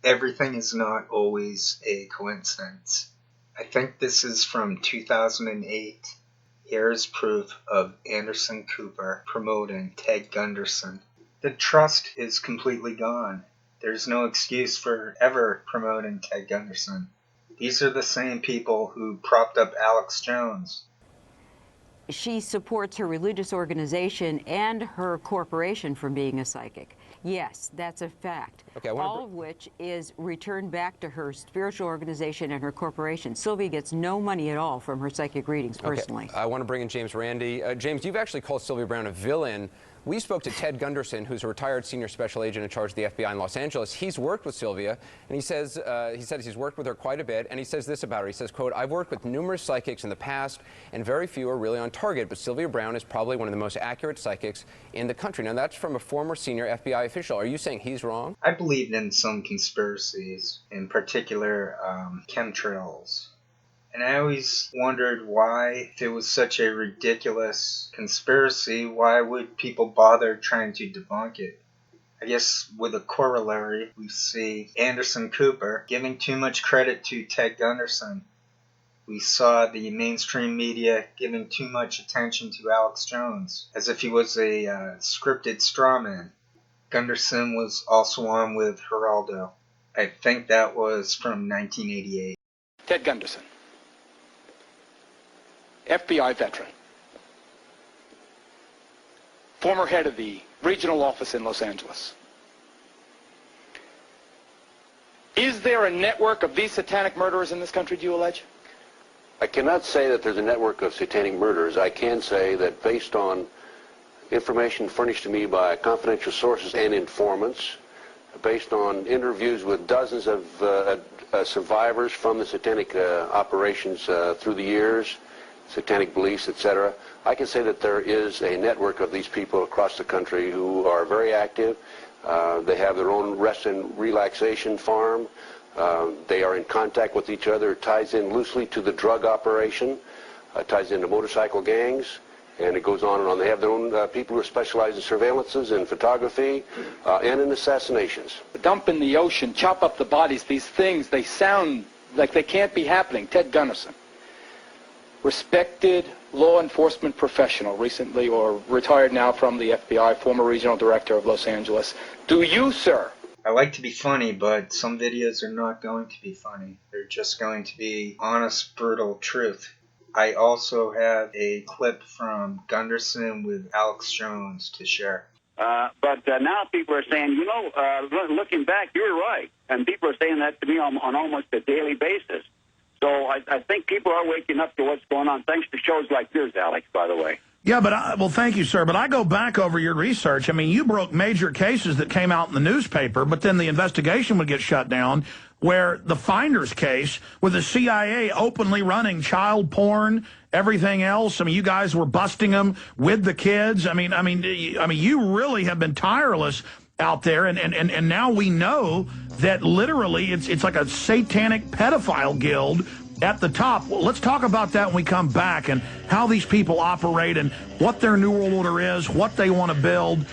Everything is not always a coincidence. I think this is from 2008. Here's proof of Anderson Cooper promoting Ted Gunderson. The trust is completely gone. There's no excuse for ever promoting Ted Gunderson. These are the same people who propped up Alex Jones. She supports her religious organization and her corporation from being a psychic. Yes, that's a fact. Okay, all of which is returned back to her spiritual organization and her corporation. Sylvia gets no money at all from her psychic readings personally. Okay. I want to bring in James Randi. James, you've actually called Sylvia Browne a villain. We spoke to Ted Gunderson, who's a retired senior special agent in charge of the FBI in Los Angeles. He's worked with Sylvia, and he says he's worked with her quite a bit, and he says this about her. He says, quote, "I've worked with numerous psychics in the past, and very few are really on target, but Sylvia Browne is probably one of the most accurate psychics in the country." Now, that's from a former senior FBI official. Are you saying he's wrong? I believed in some conspiracies, in particular chemtrails. And I always wondered why, if it was such a ridiculous conspiracy, why would people bother trying to debunk it? I guess with a corollary, we see Anderson Cooper giving too much credit to Ted Gunderson. We saw the mainstream media giving too much attention to Alex Jones, as if he was a scripted strawman. Gunderson was also on with Geraldo. I think that was from 1988. Ted Gunderson, FBI veteran, former head of the regional office in Los Angeles. Is there a network of these satanic murderers in this country, do you allege? I cannot say that there's a network of satanic murderers. I can say that based on information furnished to me by confidential sources and informants, based on interviews with dozens of survivors from the satanic operations through the years, satanic beliefs, etc., I can say that there is a network of these people across the country who are very active. They have their own rest and relaxation farm. They are in contact with each other. It ties in loosely to the drug operation, ties into motorcycle gangs, and it goes on and on. They have their own people who specialize in surveillances and photography and in assassinations. Dump in the ocean, chop up the bodies, these things, they sound like they can't be happening. Ted Gunderson, respected law enforcement professional, recently or retired now from the FBI, former regional director of Los Angeles. Do you, sir? I like to be funny, but some videos are not going to be funny. They're just going to be honest, brutal truth. I also have a clip from Gunderson with Alex Jones to share. But now people are saying, you know, looking back, you're right. And people are saying that to me on almost a daily basis. So I think people are waking up to what's going on, thanks to shows like yours, Alex, by the way. Yeah, but well, thank you, sir. But I go back over your research. I mean, you broke major cases that came out in the newspaper, but then the investigation would get shut down, where the Finders case with the CIA openly running child porn, everything else. I mean, you guys were busting them with the kids. I mean, you really have been tireless out there, and now we know that literally it's like a satanic pedophile guild at the top. Well, let's talk about that when we come back, and how these people operate and what their New World Order is, what they want to build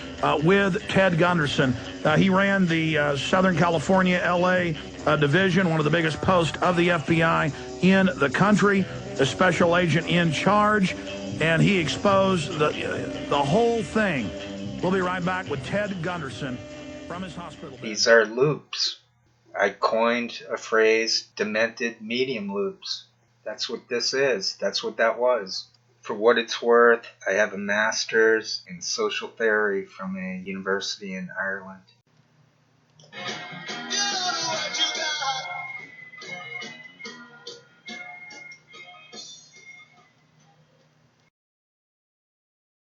with Ted Gunderson. He ran the Southern California, L.A. Division, one of the biggest posts of the FBI in the country, a special agent in charge, and he exposed the whole thing. We'll be right back with Ted Gunderson from his hospital. These are loops. I coined a phrase, demented medium loops. That's what this is. That's what that was. For what it's worth, I have a master's in social theory from a university in Ireland.